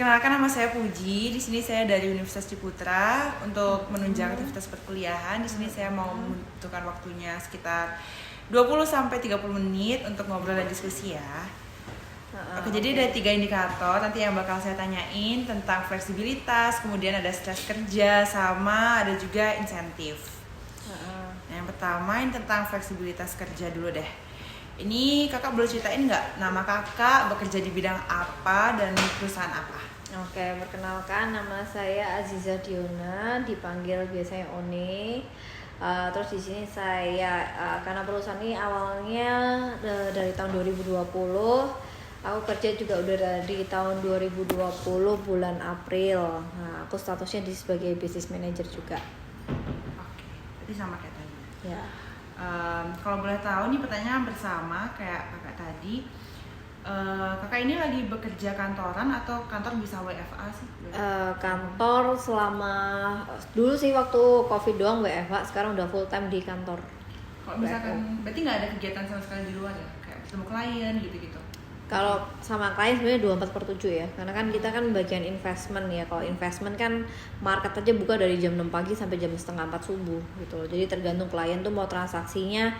Kenalkan, nama saya Puji. Di sini saya dari Universitas Ciputra untuk menunjang aktivitas perkuliahan. Di sini saya mau membutuhkan waktunya sekitar 20 sampai 30 menit untuk ngobrol dan diskusi ya. Oke, jadi ada 3 indikator nanti yang bakal saya tanyain tentang fleksibilitas, kemudian ada stres kerja, sama ada juga insentif. Nah, yang pertama ini tentang fleksibilitas kerja dulu deh. Ini kakak boleh ceritain nggak nama kakak bekerja di bidang apa dan perusahaan apa? Oke, perkenalkan nama saya Aziza Diona, dipanggil biasanya One. Terus di sini saya karena perusahaan ini awalnya dari tahun 2020, aku kerja juga udah dari tahun 2020 bulan April. Nah, aku statusnya sebagai business manager juga. Oke, jadi sama kayak tadi. Ya. Kalau boleh tahu nih pertanyaan bersama kayak kakak tadi. Kakak ini lagi bekerja kantoran atau kantor bisa WFA sih? Kantor selama dulu sih waktu COVID doang WFA, sekarang udah full time di kantor. Kalau misalkan berarti nggak ada kegiatan sama sekali di luar ya? Kayak ketemu klien gitu-gitu? Kalau sama klien sebenarnya 24/7 ya, karena kan kita kan bagian investment ya. Kalau investment kan market aja buka dari jam 6 pagi sampai jam setengah 4 subuh gitu. Jadi tergantung klien tuh mau transaksinya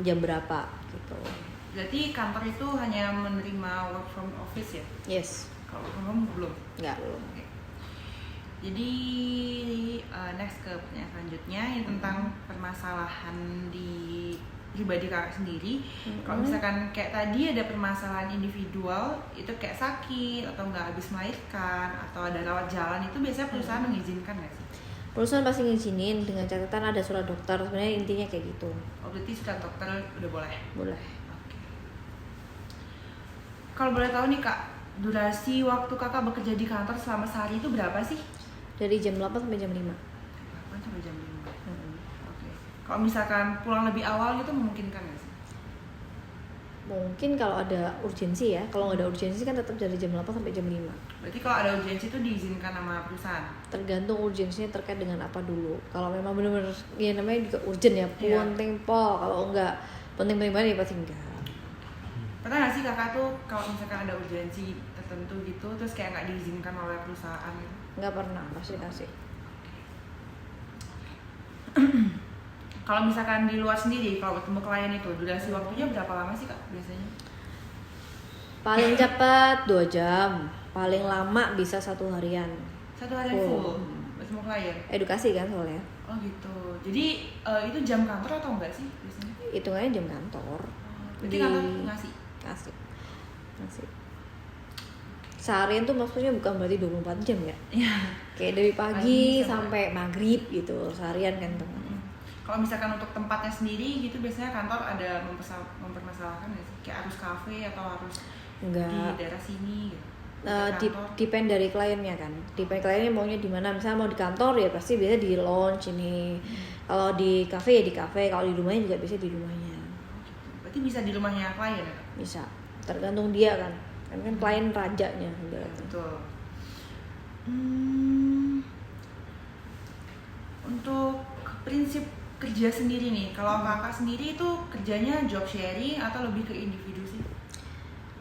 jam berapa gitu. Berarti kantor itu hanya menerima work from office ya? Yes. Kalau work from home belum? Nggak, belum. Okay. Jadi next ke pertanyaan selanjutnya yang tentang permasalahan di pribadi kakak sendiri. Kalau misalkan kayak tadi ada permasalahan individual itu kayak sakit atau nggak habis melahirkan atau ada rawat jalan, itu biasanya perusahaan mengizinkan nggak sih? Perusahaan pasti ngizinin dengan catatan ada surat dokter, sebenarnya intinya kayak gitu. Oh, berarti surat dokter udah boleh? Boleh. Kalau boleh tahu nih kak, durasi waktu kakak bekerja di kantor selama sehari itu berapa sih? Dari jam 8 sampai jam 5. 8 sampai jam 5. Oke. Kalau misalkan pulang lebih awal gitu memungkinkan nggak sih? Mungkin kalau ada urgensi ya. Kalau nggak ada urgensi kan tetap dari jam 8 sampai jam 5. Berarti kalau ada urgensi itu diizinkan sama perusahaan? Tergantung urgensinya terkait dengan apa dulu. Kalau memang benar-benar ya namanya juga urgent ya, penting po. Kalau enggak penting-penting banget ya pasti enggak. Pernah nggak sih kakak tuh kalau misalkan ada urgensi tertentu gitu terus kayak nggak diizinkan oleh perusahaan? Nggak pernah, pasti kasih. Kalau misalkan di luar sendiri, kalau bertemu klien itu durasi waktunya berapa lama sih kak biasanya? Paling cepat 2 jam, paling lama bisa 1 harian. 1 hari full bertemu klien? Edukasi kan soalnya. Oh gitu. Jadi itu jam kantor atau enggak sih biasanya? Hitungannya jam kantor. Berarti kantor ngasih? Ngasih. Seharian tuh maksudnya bukan berarti 24 jam ya? Iya. Kayak dari pagi sampai maghrib gitu, seharian kan teman. Kalau misalkan untuk tempatnya sendiri gitu biasanya kantor ada mempermasalahkan nggak sih? Kayak harus kafe atau harus di daerah sini gitu? Depend dari kliennya kan. Depend kliennya maunya di mana. Misalnya mau di kantor ya pasti biasa di lounge ini. Kalau di kafe ya di kafe, kalau di rumahnya juga bisa di rumahnya. Berarti bisa di rumahnya klien ya? Bisa. Tergantung dia kan. Kan klien rajanya. Betul. Untuk prinsip kerja sendiri nih, kalau kakak sendiri itu kerjanya job sharing atau lebih ke individu sih?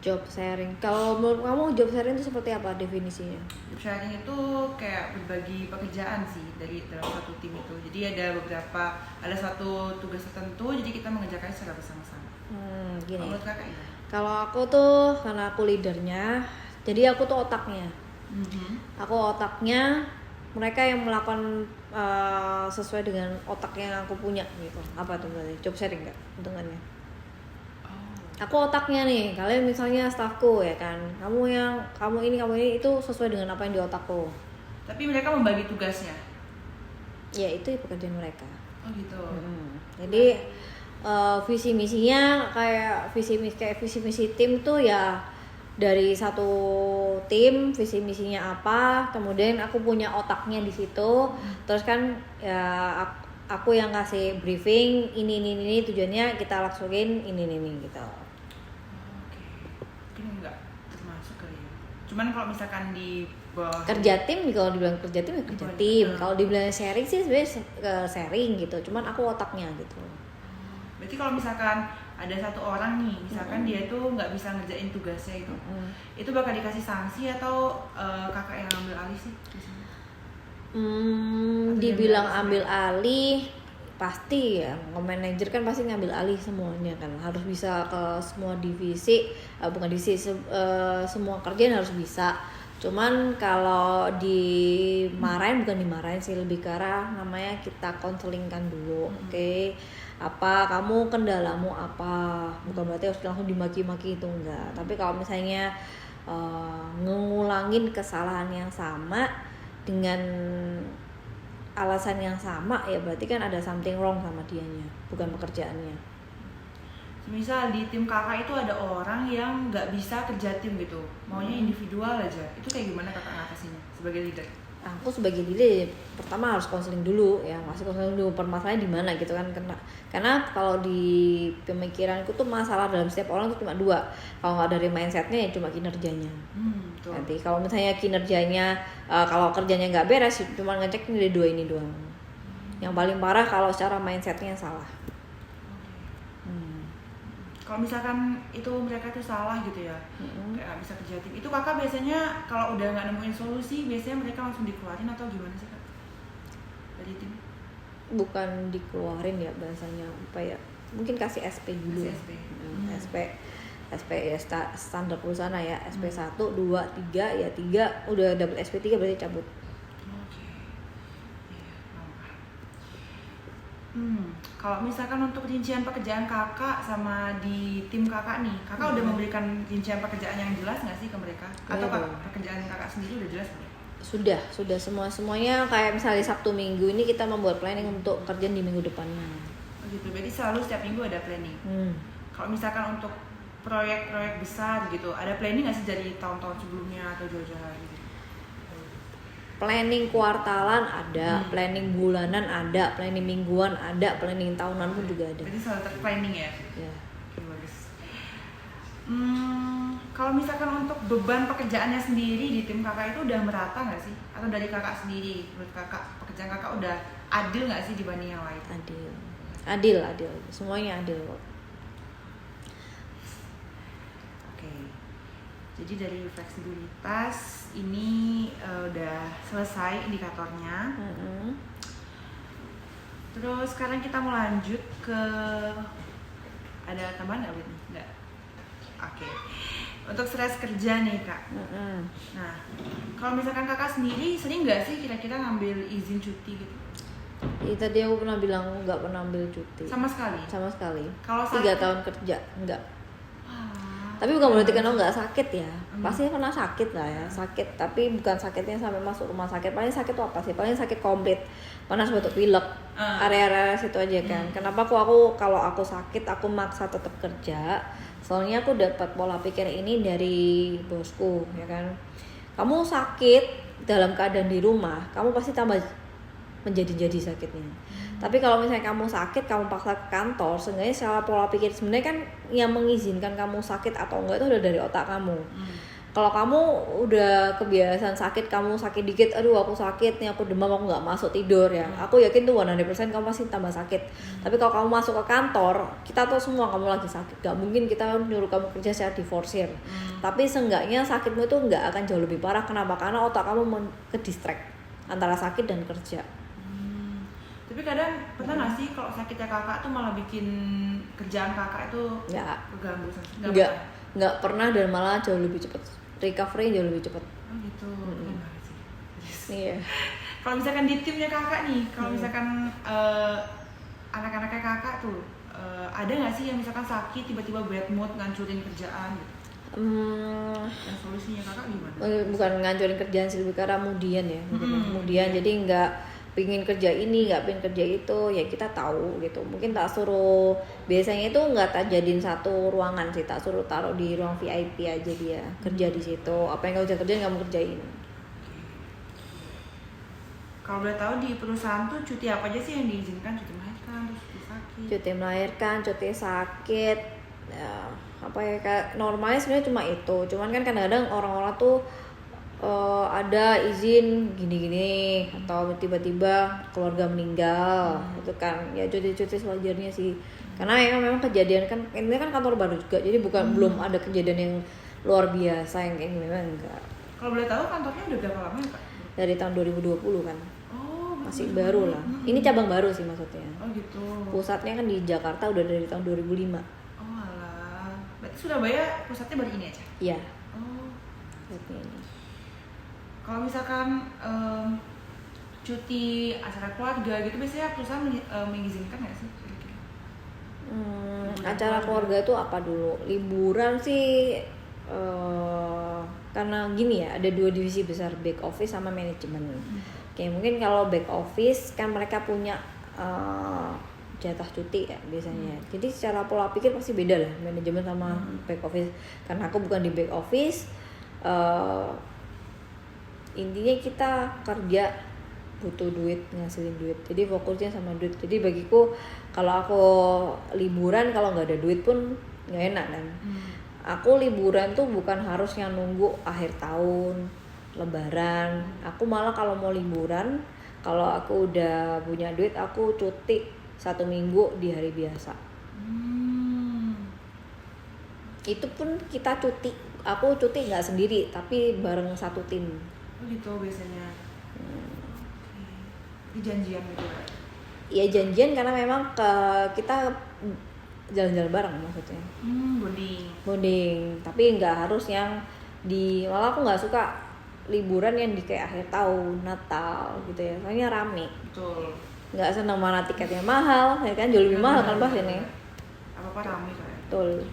Job sharing. Kalau menurut kamu job sharing itu seperti apa definisinya? Job sharing itu kayak berbagi pekerjaan sih dari dalam satu tim itu. Jadi ada satu tugas tertentu, jadi kita mengerjakannya secara bersama-sama. Gini. Menurut kakak ya? Kalau aku tuh karena aku leadernya, jadi aku tuh otaknya. Aku otaknya, mereka yang melakukan sesuai dengan otak yang aku punya gitu. Apa tuh berarti? Job sharing nggak hitungannya? Aku otaknya nih, kalian misalnya staffku ya kan, kamu ini itu sesuai dengan apa yang di otakku. Tapi mereka membagi tugasnya? Ya itu pekerjaan mereka. Oh gitu. Jadi visi misinya kayak visi misi tim tuh ya dari satu tim visi misinya apa, kemudian aku punya otaknya di situ, terus kan ya aku yang kasih briefing ini tujuannya kita laksanain ini gitu. Oke. Mungkin enggak termasuk kali ya. Cuman kalau misalkan di bawah kerja tim, kalau dibilang kerja tim ya kerja tim. Kalau dibilang sharing sih sebenarnya sharing gitu. Cuman aku otaknya gitu. Berarti kalau misalkan ada satu orang nih, misalkan dia tuh nggak bisa ngerjain tugasnya itu bakal dikasih sanksi atau kakak yang ambil alih sih? Dibilang ambil alih pasti ya, manajer kan pasti ngambil alih semuanya kan, harus bisa ke semua divisi, bukan divisi, semua kerjaan harus bisa. Cuman kalau dimarahin, bukan dimarahin sih, lebih ke arah namanya kita konselingkan dulu. Oke, apa kamu, kendalamu apa, bukan berarti harus langsung dimaki-maki, itu enggak. Tapi kalau misalnya ngulangin kesalahan yang sama dengan alasan yang sama, ya berarti kan ada something wrong sama dianya, bukan pekerjaannya. Misal di tim kakak itu ada orang yang nggak bisa kerja tim gitu, maunya individual aja, itu kayak gimana kakak ngatasinnya sebagai leader? Aku sebagai leader pertama harus konseling dulu ya, masih konseling dulu permasalahannya di mana gitu kan, karena kalau di pemikiranku tuh masalah dalam setiap orang tuh cuma dua, kalau nggak dari mindsetnya ya cuma kinerjanya. Nanti kalau misalnya kinerjanya kalau kerjanya nggak beres, cuma ngecek dari dua ini doang. Yang paling parah kalau secara mindsetnya salah. Kalau misalkan itu mereka tuh salah gitu ya, kayak nggak bisa kerja tim, itu kakak biasanya kalau udah nggak nemuin solusi, biasanya mereka langsung dikeluarin atau gimana sih kak dari tim? Bukan dikeluarin ya bahasanya, apa ya, mungkin kasih SP dulu. SP ya standar perusahaan ya, SP 1, 2, 3 ya 3, udah dapet SP 3 berarti cabut. Kalau misalkan untuk rincian pekerjaan kakak sama di tim kakak nih, kakak udah memberikan rincian pekerjaan yang jelas nggak sih ke mereka? Atau pekerjaan kakak sendiri udah jelas belum? Sudah semuanya, kayak misalnya Sabtu Minggu ini kita membuat planning untuk kerjaan di minggu depannya. Oh gitu, berarti selalu setiap minggu ada planning. Kalau misalkan untuk proyek-proyek besar gitu, ada planning nggak sih dari tahun-tahun sebelumnya atau jauh-jauh hari gitu? Planning kuartalan ada, planning bulanan ada, planning mingguan ada, planning tahunan pun juga ada. Jadi selalu ter-planning ya? Ya. Bagus. Kalau misalkan untuk beban pekerjaannya sendiri di tim kakak itu udah merata nggak sih? Atau dari kakak sendiri, menurut kakak pekerjaan kakak udah adil nggak sih dibanding yang lain? Adil, semuanya adil kok. Jadi dari fleksibilitas ini udah selesai indikatornya. Terus sekarang kita mau lanjut ke, ada tambahan nggak Whitney? Nggak. Oke. Untuk stres kerja nih kak. Nah, kalau misalkan kakak sendiri sering nggak sih kira-kira ngambil izin cuti gitu? Tadi aku pernah bilang nggak pernah ambil cuti. Sama sekali. Kalau 3 tahun kerja enggak. Tapi bukan berarti kan nggak sakit ya, pasti pernah sakit lah ya, sakit, tapi bukan sakitnya sampai masuk rumah sakit. Paling sakit tuh apa sih? Paling sakit komplit, panas, batuk, pilek, area-area situ aja kan. Kenapa aku kalau aku sakit aku maksa tetap kerja? Soalnya aku dapat pola pikir ini dari bosku ya kan. Kamu sakit dalam keadaan di rumah, kamu pasti tambah menjadi sakitnya. Tapi kalau misalnya kamu sakit, kamu paksa ke kantor, seenggaknya secara pola pikir sebenarnya kan yang mengizinkan kamu sakit atau enggak itu udah dari otak kamu. Kalau kamu udah kebiasaan sakit, kamu sakit dikit, aduh aku sakit nih, aku demam, aku nggak masuk tidur ya. Aku yakin tuh 100% kamu pasti tambah sakit. Tapi kalau kamu masuk ke kantor, kita tahu semua kamu lagi sakit. Gak mungkin kita nyuruh kamu kerja secara diforsir. Tapi seenggaknya sakitmu itu nggak akan jauh lebih parah. Kenapa? Karena otak kamu ke distract antara sakit dan kerja. Tapi kadang pernah nggak sih kalau sakitnya kakak tuh malah bikin kerjaan kakak itu terganggu? Nggak pernah, dan malah jauh lebih cepat, recovery jauh lebih cepat. Oh gitu. Iya. Kalau misalkan di timnya kakak nih, kalau misalkan anak-anaknya kakak tuh ada nggak sih yang misalkan sakit tiba-tiba bad mood ngancurin kerjaan gitu? Dan solusinya kakak gimana? Bukan ngancurin kerjaan sih, lebih karena kemudian ya, kemudian jadi nggak pingin kerja ini, nggak pingin kerja itu, ya kita tahu gitu. Mungkin tak suruh, biasanya itu nggak tak jadiin satu ruangan sih, tak suruh taruh di ruang VIP aja dia kerja di situ. Apa yang kamu bisa kerjain kamu kerjain. Kalau boleh tahu di perusahaan tuh cuti apa aja sih yang diizinkan? Cuti melahirkan, terus cuti sakit? Cuti melahirkan, cuti sakit, ya, apa ya, normalnya sebenarnya cuma itu. Cuman kan kadang-kadang orang-orang tuh ada izin gini-gini atau tiba-tiba keluarga meninggal itu kan ya, cuti-cuti sewajarnya sih, Karena memang kejadian kan ini kan kantor baru juga, jadi belum ada kejadian yang luar biasa yang kayak gini, memang enggak. Kalau boleh tahu kantornya udah berapa lama ya Kak? Dari tahun 2020 kan. Oh, Masih baru lah. Ini cabang baru sih maksudnya. Oh gitu. Pusatnya kan di Jakarta udah dari tahun 2005. Oh alah. Berarti Surabaya pusatnya baru ini aja? Iya. Oh. Seperti ini. Kalau misalkan cuti acara keluarga gitu biasanya perusahaan mengizinkan nggak sih? Acara keluarga itu apa dulu? Liburan sih karena gini ya, ada 2 divisi besar, back office sama manajemen. Kayak mungkin kalau back office kan mereka punya jatah cuti ya biasanya. Jadi secara pola pikir pasti beda lah manajemen sama back office. Karena aku bukan di back office, intinya kita kerja butuh duit, ngasilin duit, jadi fokusnya sama duit. Jadi bagiku kalau aku liburan kalau nggak ada duit pun nggak enak kan. Aku liburan tuh bukan harus yang nunggu akhir tahun, lebaran. Aku malah kalau mau liburan, kalau aku udah punya duit, aku cuti 1 minggu di hari biasa. Itu pun kita cuti, aku cuti nggak sendiri tapi bareng satu tim. Oh gitu biasanya. Di janjian gitu kan? Iya janjian karena memang kita jalan-jalan bareng maksudnya. Bonding. Tapi nggak harus yang malah aku nggak suka liburan yang di kayak akhir tahun, Natal gitu ya. Soalnya rame. Betul. Nggak senang mana tiketnya mahal, ya kan jauh lebih mahal kan bahasanya. Apa rame kan? Betul.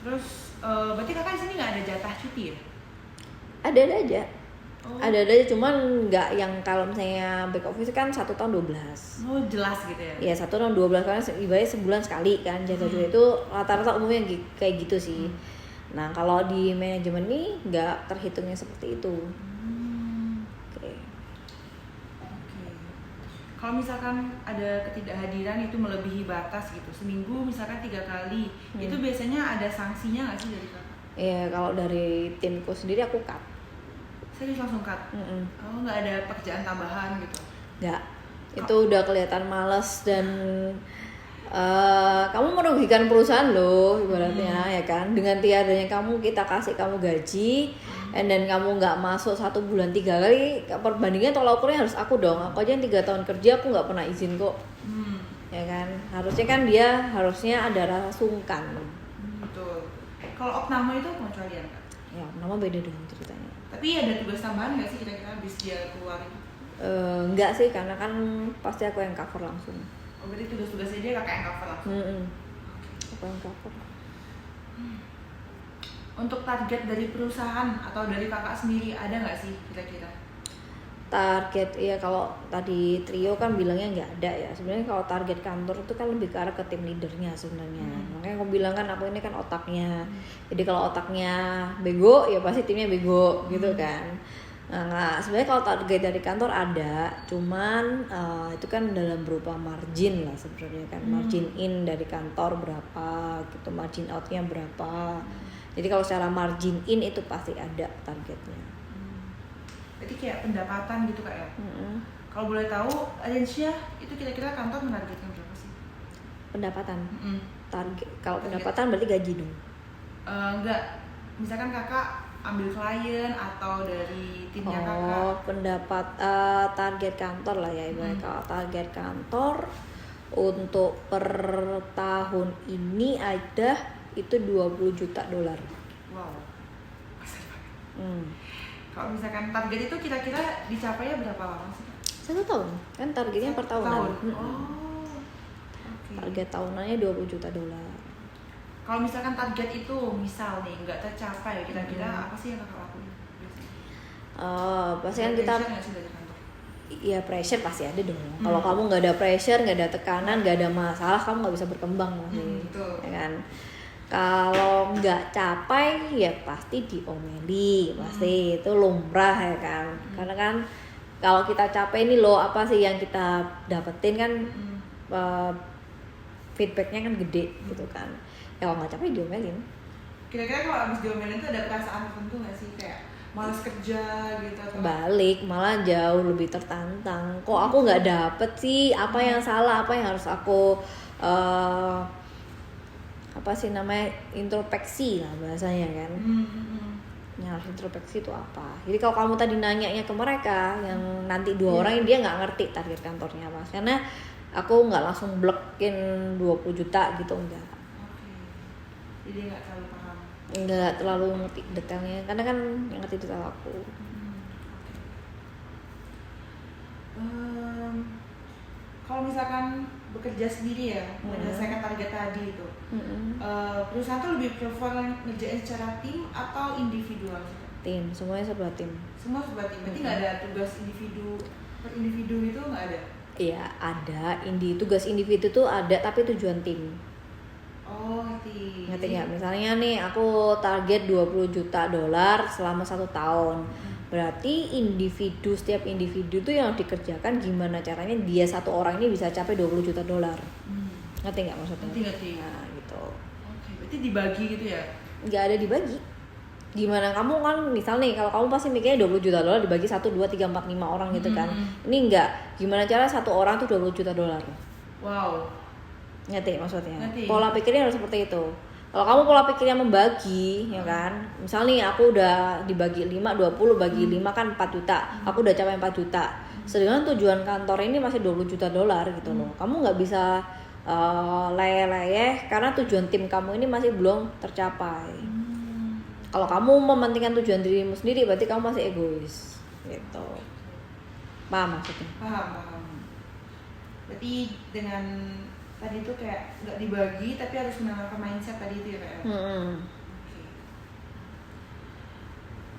Terus berarti kakak di sini nggak ada jatah cuti ya? Ada aja. Ada aja, cuman nggak yang kalau misalnya back office kan 1 tahun 12. Oh jelas gitu ya? Iya 1 tahun 12 karena ibaratnya sebulan sekali kan jatah cuti itu rata-rata umumnya kayak gitu sih. Nah kalau di manajemen nih nggak terhitungnya seperti itu. Oke. Kalau misalkan ada ketidakhadiran itu melebihi batas gitu, seminggu misalkan 3 kali, itu biasanya ada sanksinya nggak sih dari kakak? Iya kalau dari timku sendiri aku cut. Serius langsung cut? Oh nggak ada pekerjaan tambahan gitu? Nggak, itu udah kelihatan malas dan kamu merugikan perusahaan loh ibaratnya ya kan. Dengan tiadanya kamu, kita kasih kamu gaji dan kamu nggak masuk 1 bulan 3 kali, perbandingan tolak ukurnya harus aku dong. Aku aja yang 3 tahun kerja aku nggak pernah izin kok. Ya kan, harusnya kan dia ada rasa sungkan. Betul. Kalau opname itu pengecualian kan? Ya opname beda dong ceritanya. Tapi ada tugas tambahan nggak sih kira-kira habis dia keluar itu? Enggak sih, karena kan pasti aku yang cover langsung. Oh berarti tugas-tugasnya dia kakak yang cover langsung? Aku yang cover. Untuk target dari perusahaan atau dari kakak sendiri ada nggak sih kira-kira? Target ya kalau tadi trio kan bilangnya nggak ada ya. Sebenarnya kalau target kantor itu kan lebih ke arah ke tim leadernya sebenarnya. Makanya aku bilang kan aku ini kan otaknya. Jadi kalau otaknya bego ya pasti timnya bego gitu kan. Nah sebenarnya kalau target dari kantor ada, cuman itu kan dalam berupa margin lah sebenarnya kan. Margin in dari kantor berapa gitu, margin outnya berapa. Jadi kalau secara margin in itu pasti ada targetnya. Berarti kayak pendapatan gitu kak ya? Kalau boleh tahu range-nya itu kira-kira kantor menargetkan berapa sih? Pendapatan? Target. Kalau pendapatan berarti gaji dong? Enggak, misalkan kakak ambil klien atau dari timnya kakak? Oh target kantor lah ya ibaratnya. Kalau target kantor untuk per tahun ini ada itu $20 juta. Wow, besar banget. Kalau misalkan target itu kira-kira dicapainya berapa lama sih? 1 tahun, kan targetnya per tahunan. Target tahunannya $20 juta. Kalau misalkan target itu misal nih nggak tercapai, kira-kira apa sih yang kakak lakuin? Pasti kan kita ya pressure pasti ada dong. Kalau kamu nggak ada pressure, nggak ada tekanan, nggak ada masalah, kamu nggak bisa berkembang nanti, ya kan? Kalau nggak capai ya pasti diomeli, pasti itu lumrah ya kan. Karena kan kalau kita capai ini loh apa sih yang kita dapetin kan, feedbacknya kan gede gitu kan. Ya kalau nggak capai diomelin. Kira-kira kalau abis diomelin itu ada perasaan tertentu nggak sih, kayak malas kerja gitu atau? Balik malah jauh lebih tertantang. Kok aku nggak dapet sih? Apa yang salah? Apa yang harus aku eh, apa sih namanya, introspeksi lah bahasanya kan. Yang harus introspeksi itu apa. Jadi kalau kamu tadi nanyanya ke mereka yang nanti dua orang ini, dia nggak ngerti target kantornya apa, karena aku nggak langsung blekin 20 juta gitu, enggak. Jadi nggak terlalu paham. Nggak terlalu ngerti detailnya, karena kan yang ngerti detail aku. Kalau misalkan bekerja sendiri ya, menyelesaikan target tadi itu, perusahaan tuh lebih prefer ngerjain secara tim atau individual? Tim, semuanya serba tim. Semua serba tim, berarti nggak ada tugas individu per individu itu nggak ada? Iya ada, tugas individu tuh ada, tapi tujuan tim. Oh, ngerti. Ngerti nggak? Misalnya nih aku target 20 juta dolar selama 1 tahun. Berarti setiap individu tuh yang dikerjakan gimana caranya dia satu orang ini bisa capai 20 juta dolar. Ngerti nggak maksudnya? Ngerti. Nah gitu. Oke, berarti dibagi gitu ya? Nggak ada dibagi. Gimana kamu kan, misal nih kalau kamu pasti mikirnya 20 juta dolar dibagi 1, 2, 3, 4, 5 orang gitu kan. Ini enggak. Gimana cara satu orang tuh 20 juta dolar. Wow. Ngerti maksudnya? Ngerti. Pola pikirnya harus seperti itu. Kalau kamu pola pikirnya membagi, ya kan. Misal nih aku udah dibagi 5, 20 bagi 5 kan 4 juta. Aku udah capai 4 juta. Sedangkan tujuan kantor ini masih 20 juta dolar gitu loh. Kamu nggak bisa leyeh-leyeh karena tujuan tim kamu ini masih belum tercapai. Kalau kamu mementingkan tujuan dirimu sendiri, berarti kamu masih egois gitu. Paham maksudnya? Paham. Berarti dengan tadi itu kayak nggak dibagi tapi harus menanamkan mindset tadi itu ya kayak. Oke.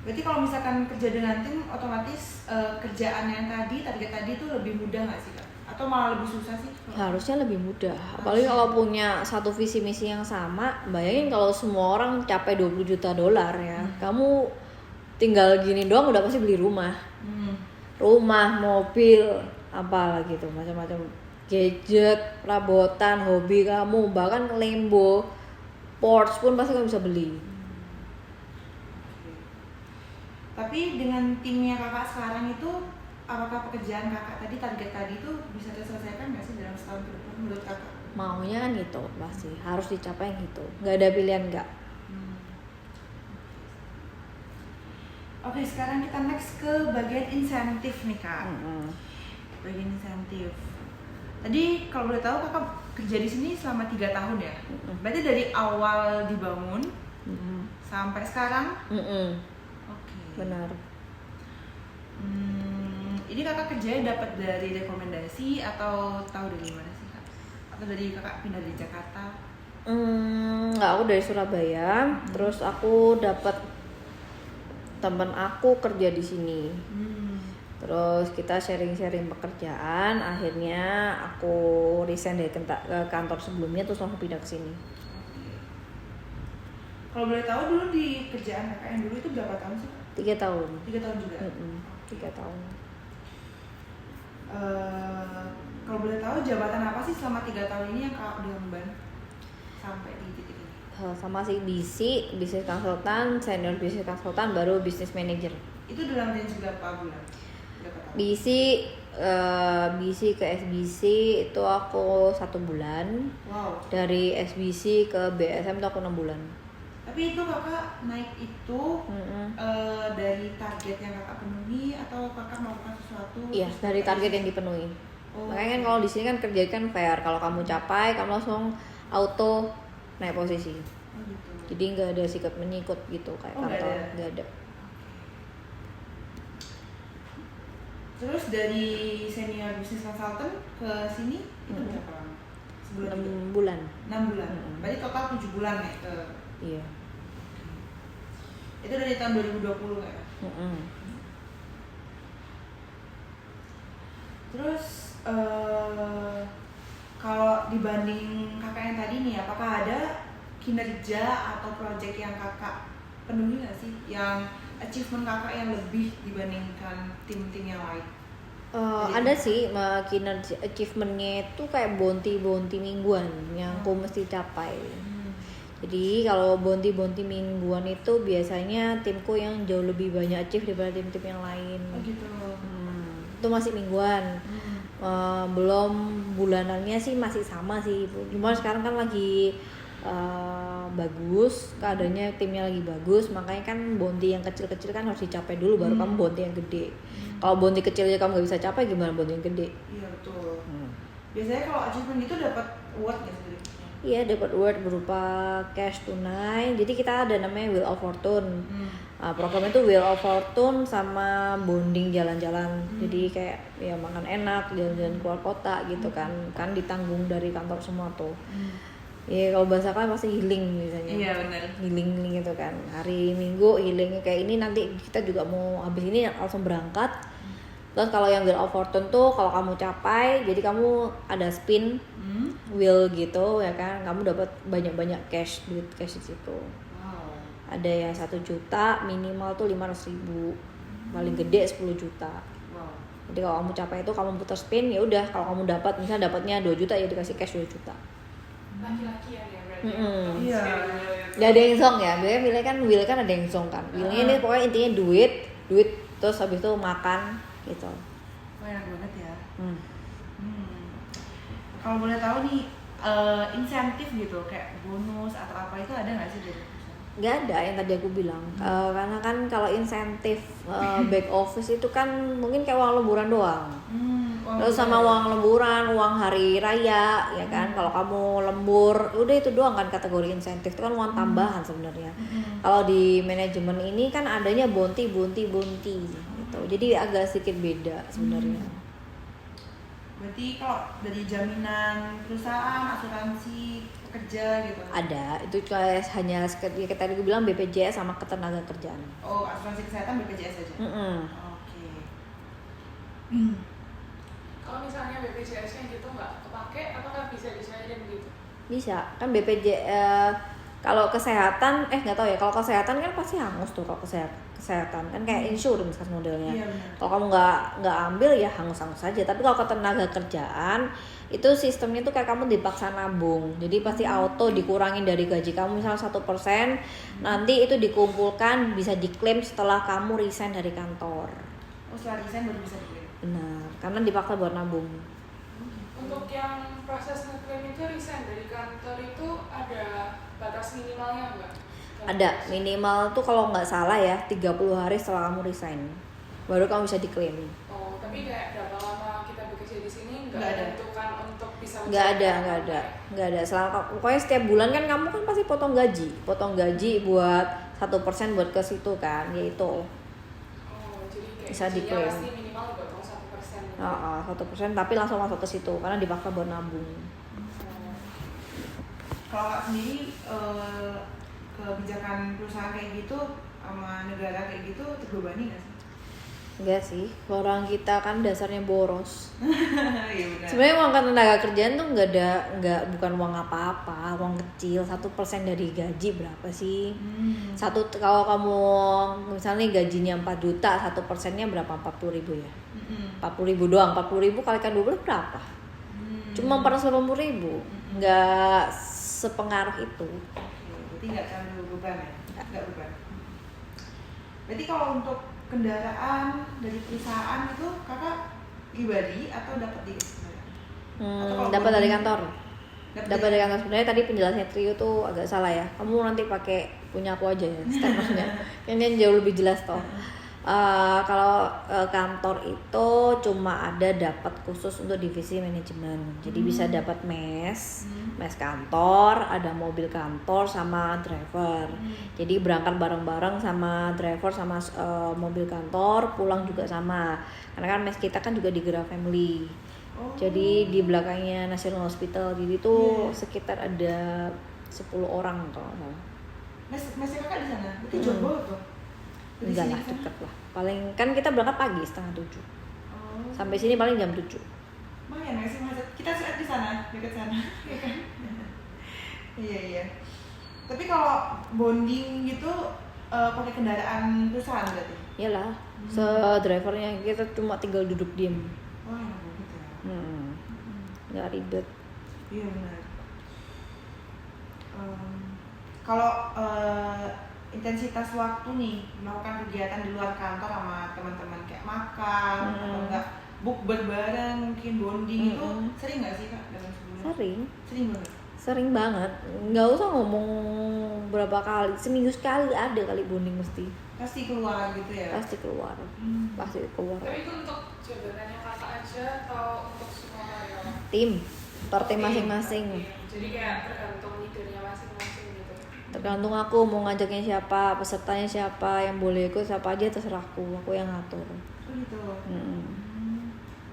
Berarti kalau misalkan kerja dengan tim, otomatis kerjaan yang target tadi itu lebih mudah nggak sih Kak? Atau malah lebih susah sih? Harusnya lebih mudah. Apalagi kalau punya satu visi misi yang sama. Bayangin kalau semua orang capai 20 juta dolar ya. Kamu tinggal gini doang udah pasti beli rumah. Rumah, mobil, apa lagi tuh, macam-macam gadget, perabotan, hobi kamu, bahkan Lambo, Porsche pun pasti kamu bisa beli. Tapi dengan timnya kakak sekarang itu, apakah pekerjaan kakak tadi, target tadi itu bisa terselesaikan nggak sih dalam setahun ke depan menurut kakak? Maunya kan gitu, pasti harus dicapai gitu, nggak ada pilihan nggak. Oke, sekarang kita next ke bagian insentif nih kak. Bagian insentif. Tadi kalau boleh tahu kakak kerja di sini selama 3 tahun ya? Berarti dari awal dibangun sampai sekarang? Oke. Benar. Ini kakak kerjanya dapat dari rekomendasi atau tahu dari mana sih kak? Atau dari kakak pindah dari Jakarta? Nggak, aku dari Surabaya. Terus aku dapat teman aku kerja di sini. Terus kita sharing-sharing pekerjaan. Akhirnya aku resign dari kantor sebelumnya, terus langsung pindah ke sini. Kalau boleh tahu dulu di kerjaan kakak yang dulu itu berapa tahun sih? 3 tahun. 3 tahun juga? 3 tahun. Kalau boleh tahu jabatan apa sih selama 3 tahun ini yang kakak udah emban sampai di titik ini? Sama sih BC, business consultant, senior business consultant, baru business manager. Itu dalam range berapa bulan? BC ke SBC itu aku 1 bulan. Wow. Dari SBC ke BSM itu aku 6 bulan. Tapi itu kakak naik itu dari target yang kakak penuhi atau kakak melakukan sesuatu? Iya, dari target yang dipenuhi. Makanya kan kalau di sini kan kerja kan fair. Kalau kamu capai, kamu langsung auto naik posisi. Gitu. Jadi nggak ada sikap menyikut gitu kayak kantor. Nggak ada. Terus dari senior business consultant ke sini itu berapa lama? 6 bulan. 6 bulan. Berarti total 7 bulan ya ke? Iya. Itu dari tahun 2020 ya? Terus kalau dibanding kakak yang tadi nih, apakah ada kinerja atau proyek yang kakak penuhi nggak sih? Yang achievement kakak yang lebih dibandingkan tim-tim yang lain? Ada sih, kinerja achievementnya itu kayak bounty mingguan yang aku mesti capai. Jadi kalau bounty mingguan itu biasanya timku yang jauh lebih banyak achieve daripada tim-tim yang lain. Oh gitu. itu masih mingguan. Belum bulanannya sih masih sama sih, cuma sekarang kan lagi bagus keadaannya, timnya lagi bagus, makanya kan bounty yang kecil-kecil kan harus dicapai dulu baru kamu bounty yang gede. Kalau bounty kecil aja kamu nggak bisa capai, gimana bounty yang gede? Iya betul. Biasanya kalau achievement itu dapat award nggak sih? Iya, dapat award berupa cash tunai. Jadi kita ada namanya Wheel of Fortune. Programnya itu Wheel of Fortune sama bonding jalan-jalan. Jadi kayak ya makan enak, jalan-jalan keluar kota gitu kan. Kan ditanggung dari kantor semua tuh. Iya, kalau bahasa kan pasti healing misalnya. Iya benar. Healing gitu kan. Hari Minggu healingnya kayak ini, nanti kita juga mau habis ini langsung berangkat. Terus kalau yang Wheel of Fortune tuh kalau kamu capai, jadi kamu ada spin wheel gitu ya kan, kamu dapat banyak-banyak cash, duit cash di situ. Wow. Ada yang 1 juta, minimal tuh 500.000, paling gede 10 juta. Wow. Jadi kalau kamu capai itu kamu putar spin, ya udah kalau kamu dapat misalnya dapatnya 2 juta ya dikasih cash 2 juta. Laki-laki ya berarti. Iya. Ya ada yang zong ya, biasanya milih kan wheel kan ada yang zong kan. Wheelnya ini pokoknya intinya duit terus habis itu makan gitu. Wah, enak banget ya. Kalau boleh tahu nih, insentif gitu kayak bonus atau apa itu ada nggak sih dari perusahaan? Nggak ada yang tadi aku bilang. Karena kan kalau insentif back office itu kan mungkin kayak uang lemburan doang. Terus sama uang lemburan, uang hari raya ya kan. Kalau kamu lembur, udah itu doang kan kategori insentif. Itu kan uang tambahan sebenarnya. Kalau di manajemen ini kan adanya bounty gitu. Jadi agak sedikit beda sebenarnya. Berarti kalau dari jaminan perusahaan, asuransi pekerja gitu? Ada, itu kayak hanya seperti tadi gue bilang BPJS sama ketenaga kerjaan. Oh, asuransi kesehatan BPJS aja? Oke. Kalau misalnya BPJS-nya gitu nggak kepake, apakah bisa disairin gitu? Bisa, kan kalau kesehatan, nggak tahu ya, kalau kesehatan kan pasti hangus tuh kalau kesehatan kan kayak insurance kan modelnya. Iya, kalau kamu nggak ambil ya hangus-hangus saja. Tapi kalau ketenaga kerjaan itu sistemnya tuh kayak kamu dipaksa nabung, jadi pasti auto dikurangin dari gaji kamu misalnya 1%, nanti itu dikumpulkan bisa diklaim setelah kamu resign dari kantor. Oh, setelah resign baru bisa diklaim? Benar, karena dipaksa buat nabung. Untuk yang proses ngeklaim itu resign dari kantor itu ada batas minimalnya nggak? Ada, minimal tuh kalau nggak salah ya 30 hari setelah kamu resign baru kamu bisa diklaim. Oh, tapi kayak berapa lama kita bekerja di sini nggak Nggak ada. menentukan untuk bisa Nggak ada. Selama pokoknya setiap bulan kan kamu kan pasti potong gaji buat 1% buat ke situ kan, yaitu Oh, jadi kayak bisa gajinya diklaim. pasti minimal dipotong 1%. 1% tapi langsung masuk ke situ karena dipaksa buat nabung. Kalau Kak sendiri, kebijakan perusahaan kayak gitu sama negara kayak gitu terbebani nggak sih? Enggak sih, orang kita kan dasarnya boros. Iya benar. Sebenarnya uang tenaga kerjaan tuh bukan uang apa-apa, uang kecil, 1% dari gaji berapa sih? Kalau kamu misalnya gajinya 4 juta, 1%-nya berapa? 40.000 ya? 40.000 doang, 40.000 kalikan 12 berapa? Cuma 480.000, nggak sepengaruh itu. Berarti nggak terlalu beban ya? Nggak beban. Berarti kalau untuk kendaraan dari perusahaan itu kakak pribadi atau dapat di Dapat dari kantor. Dapat dari kantor. Sebenarnya tadi penjelasannya Trio tuh agak salah ya. Kamu nanti pakai punya aku aja ya statementnya. Kayaknya jauh lebih jelas toh. Kalau kantor itu cuma ada dapat khusus untuk divisi manajemen. Jadi bisa dapat mes kantor, ada mobil kantor sama driver. Jadi berangkat bareng-bareng sama driver sama mobil kantor, pulang juga sama. Karena kan mes kita kan juga di Gera Family. Jadi di belakangnya National Hospital. Jadi tuh sekitar ada 10 orang kalau nggak salah. Mesnya kakak di sana? Berarti jauh banget tuh? Enggak lah, deket lah. Paling kan kita berangkat pagi 6:30. Sampai sini paling jam 7. Lumayan nggak sih macet? Kita saat di sana, dekat sana, ya kan? Iya. Tapi kalau bonding gitu pakai kendaraan perusahaan berarti? Iyalah, drivernya kita cuma tinggal duduk diem. Wah, enak banget ya. Nggak ribet. Iya benar. Kalau intensitas waktu nih melakukan kegiatan di luar kantor sama teman-teman kayak makan atau enggak bukber bareng, mungkin bonding itu sering nggak sih Kak dalam sebulan? Sering banget. Sering banget, nggak usah ngomong berapa kali, seminggu sekali ada kali bonding mesti. Pasti keluar gitu ya? Pasti keluar. Tapi itu untuk jabatannya kakak aja atau untuk semua karyawan? Tim, per tim masing-masing. Jadi kayak tergantung leadernya masing-masing gitu. Tergantung aku mau ngajaknya siapa, pesertanya siapa, yang boleh ikut siapa aja terserahku, aku yang ngatur. Oh gitu.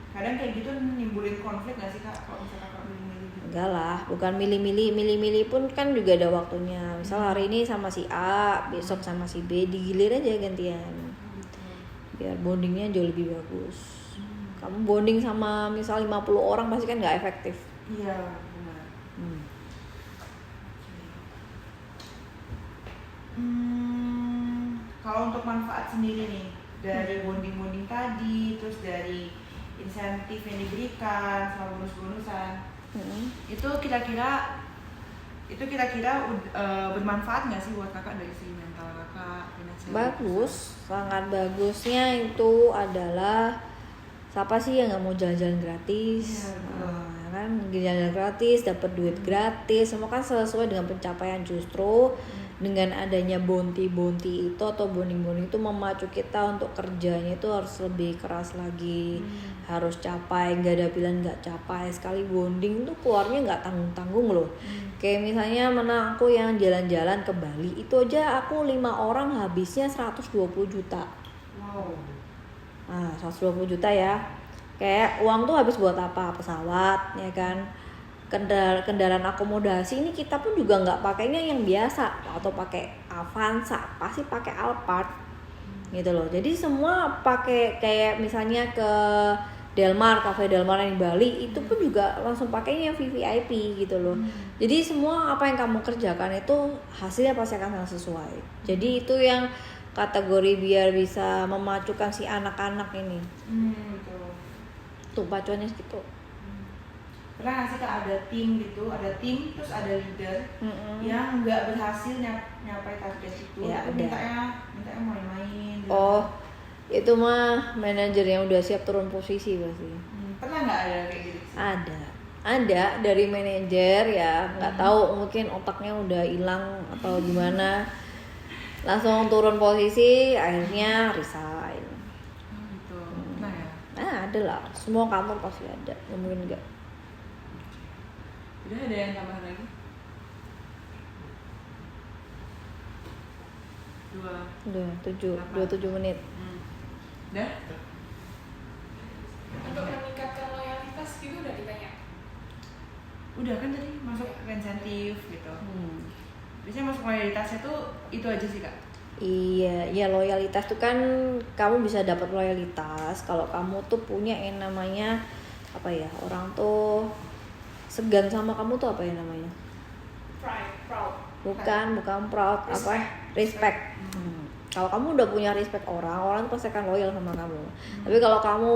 Kadang kayak gitu nimbulin konflik nggak sih Kak kalau misalnya Kakak milih-milih gitu? Enggak lah, bukan milih-milih pun kan juga ada waktunya. Misal hari ini sama si A, besok sama si B, digilir aja gantian. Biar bondingnya jauh lebih bagus. Kamu bonding sama misal 50 orang pasti kan nggak efektif. Iya benar. Kalau untuk manfaat sendiri nih dari bonding tadi, terus dari insentif yang diberikan sama bonus-bonusan, itu kira-kira bermanfaat nggak sih buat Kakak dari segi mental Kakak? Bagus, sangat bagusnya itu adalah siapa sih yang nggak mau jalan-jalan gratis? Kan jalan-jalan gratis, dapat duit gratis, semua kan sesuai dengan pencapaian. Justru dengan adanya bounty itu atau bonding itu memacu kita untuk kerjanya itu harus lebih keras lagi, harus capai, nggak ada pilihan nggak capai. Sekali bonding tuh keluarnya nggak tanggung loh. Kayak misalnya mana aku yang jalan-jalan ke Bali itu aja aku 5 orang habisnya 120 juta. Wow. Nah 120 juta ya, kayak uang tuh habis buat apa? Pesawat ya kan, kendaraan akomodasi ini kita pun juga nggak pakainya yang biasa atau pakai Avanza, pasti pakai Alphard gitu loh. Jadi semua pakai kayak misalnya ke Delmar, Cafe Delmar yang di Bali itu pun juga langsung pakainya yang VVIP gitu loh. Jadi semua apa yang kamu kerjakan itu hasilnya pasti akan sangat sesuai. Jadi itu yang kategori biar bisa memacukan si anak-anak ini. Betul. Tuh pacuannya gitu. Pernah nggak sih Kak ada tim gitu, ada tim terus ada leader yang nggak berhasil nyapai target itu, Ya, tapi ada. mintanya main-main gitu. Oh, itu mah manajer yang udah siap turun posisi pasti. Pernah nggak ada kayak gitu? Ada dari manajer ya, nggak tahu mungkin otaknya udah hilang atau gimana, langsung turun posisi, akhirnya resign. Gitu. Nah ya. Nah ada lah, semua kantor pasti ada, nggak mungkin enggak. Udah ada yang tambahan lagi? Udah 27 menit. Udah? Untuk meningkatkan loyalitas gitu udah ditanya? Udah kan tadi masuk ke insentif gitu. Biasanya masuk loyalitasnya tuh itu aja sih Kak? Iya, ya loyalitas tuh kan kamu bisa dapat loyalitas kalau kamu tuh punya yang namanya apa ya, orang tuh segan sama kamu tuh apa ya namanya? Proud. Bukan proud, apa? Respect. Kalau kamu udah punya respect orang tuh pasti akan loyal sama kamu. Tapi kalau kamu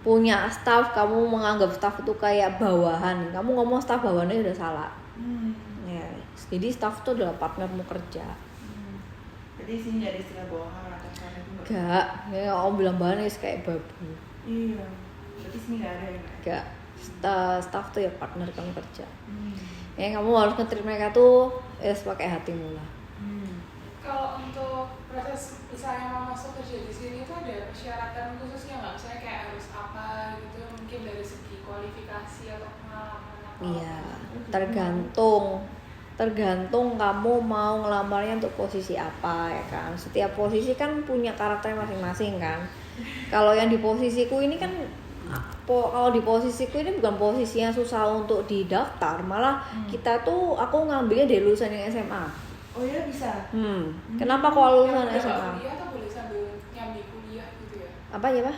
punya staff, kamu menganggap staff itu kayak bawahan, kamu ngomong staff bawahannya udah salah. Ya, jadi staff itu adalah partnermu kerja. Jadi sini ada istilah bawahan atau karena itu Enggak, ya om bilang bawahan kayak babu. Iya, berarti sini nggak ada ya? Enggak, staff tuh ya partner kamu kerja. Ya kamu harus nge-treat mereka tuh pakai hatimu lah. Kalau untuk proses misalnya mau masuk kerja di sini itu ada persyaratan khususnya nggak? Misalnya kayak harus apa gitu, mungkin dari segi kualifikasi atau pengalaman atau Iya, tergantung kamu mau ngelamarnya untuk posisi apa ya kan. Setiap posisi kan punya karakter masing-masing kan. Kalau yang di posisiku ini kan kalau di posisiku ini bukan posisi yang susah untuk didaftar, malah kita tuh aku ngambilnya dari lulusan yang SMA. Oh ya bisa? Kenapa kalau lulusan yang SMA? kuliah atau boleh sambil nyambi kuliah gitu ya? Apa ya Pak?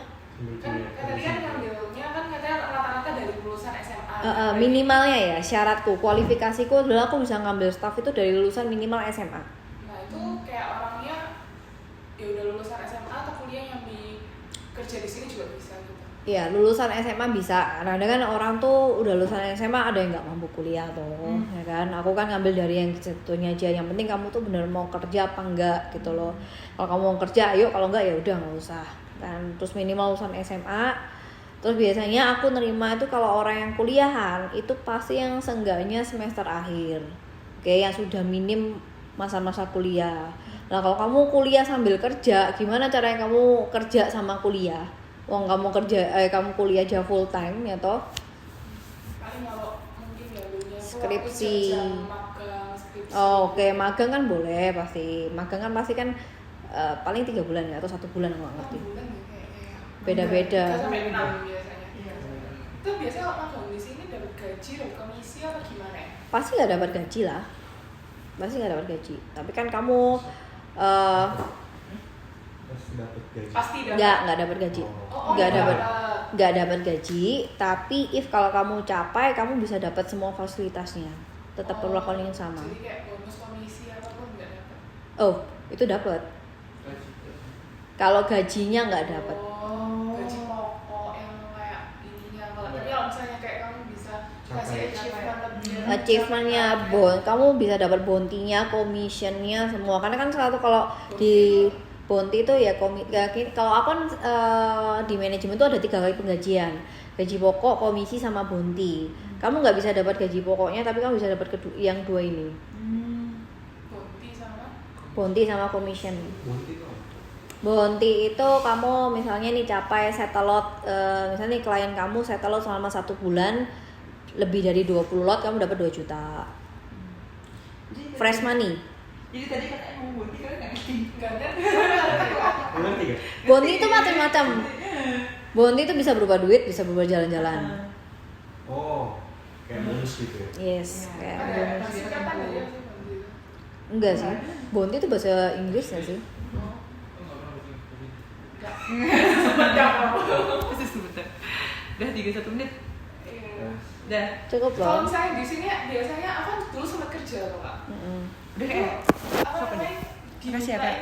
Kan tadi kan ngambilnya kan katanya rata-rata dari lulusan SMA. Minimalnya ya, syaratku, kualifikasiku adalah aku bisa ngambil staff itu dari lulusan minimal SMA. Nah itu kayak orangnya ya udah lulusan SMA atau kuliah nyambi ke kerja di sini juga bisa gitu. Iya, lulusan SMA bisa. Kadang kan orang tuh udah lulusan SMA ada yang nggak mampu kuliah tuh, ya kan. Aku kan ngambil dari yang satunya aja. Yang penting kamu tuh bener mau kerja apa enggak gitu loh. Kalau kamu mau kerja, ayo. Kalau enggak ya udah nggak usah. Kan terus minimal lulusan SMA. Terus biasanya aku nerima itu kalau orang yang kuliahan itu pasti yang seenggaknya semester akhir. Oke, yang sudah minim masa-masa kuliah. Nah, kalau kamu kuliah sambil kerja, gimana caranya kamu kerja sama kuliah? Wong kamu kamu kuliah aja full time ya toh? Paling kalau mungkin ya dulunya aku Skripsi. magang, skripsi. Oh, oke, magang kan boleh pasti. Magang kan pasti kan paling 3 bulan ya atau 1 bulan aku nggak ngerti. 6 bulan ya kayaknya. Beda-beda. 3 sampai 6 biasanya. Iya. Itu biasanya kalau magang di sini dapat gaji, dapat komisi apa gimana ya? Pasti nggak dapat gaji lah. Pasti nggak dapat gaji. Tapi kan kamu Pasti dapat. nggak dapat gaji. Oh, Nggak dapat. dapat. Nggak dapat gaji, tapi if kalau kamu capai, kamu bisa dapat semua fasilitasnya. Tetap perlakuan yang sama. Jadi kayak bonus komisi apapun nggak dapat. Oh, itu dapat. Kalau gajinya nggak dapat. Oh, gaji pokok yang kayak ininya. Tapi kalau misalnya kayak kamu bisa kasih achievement lebih. Achievementnya kamu bisa dapat bounty-nya, commission-nya semua. Karena kan satu kalau di bounty itu ya kalau aku kan di manajemen itu ada 3 kali penggajian, gaji pokok, komisi sama bounty. Kamu nggak bisa dapat gaji pokoknya, tapi kamu bisa dapat yang 2 ini, bounty sama commission. Bounty itu kamu misalnya nih capai settle lot, misalnya nih klien kamu settle lot selama 1 bulan lebih dari 20 lot, kamu dapat 2 juta fresh money. Jadi tadi katanya mau bounty, kalian nggak ngerti. Ngerti gak? Bounty itu macam-macam. Bounty itu bisa berupa duit, bisa berupa jalan-jalan. Oh, kayak bonus gitu ya? Yes, Ya, kayak Ada bonus. masih kata nggak ya sih gitu. Enggak sih. Bounty itu bahasa Inggris nggak sih? Terus sebentar. Udah 31 menit. Iya. Udah. Cukup Kalau loh. misalnya di sini biasanya aku kan dulu sempat kerja loh kak. Mm-mm. Udah kayak Apa namanya? Makasih ya, Kak.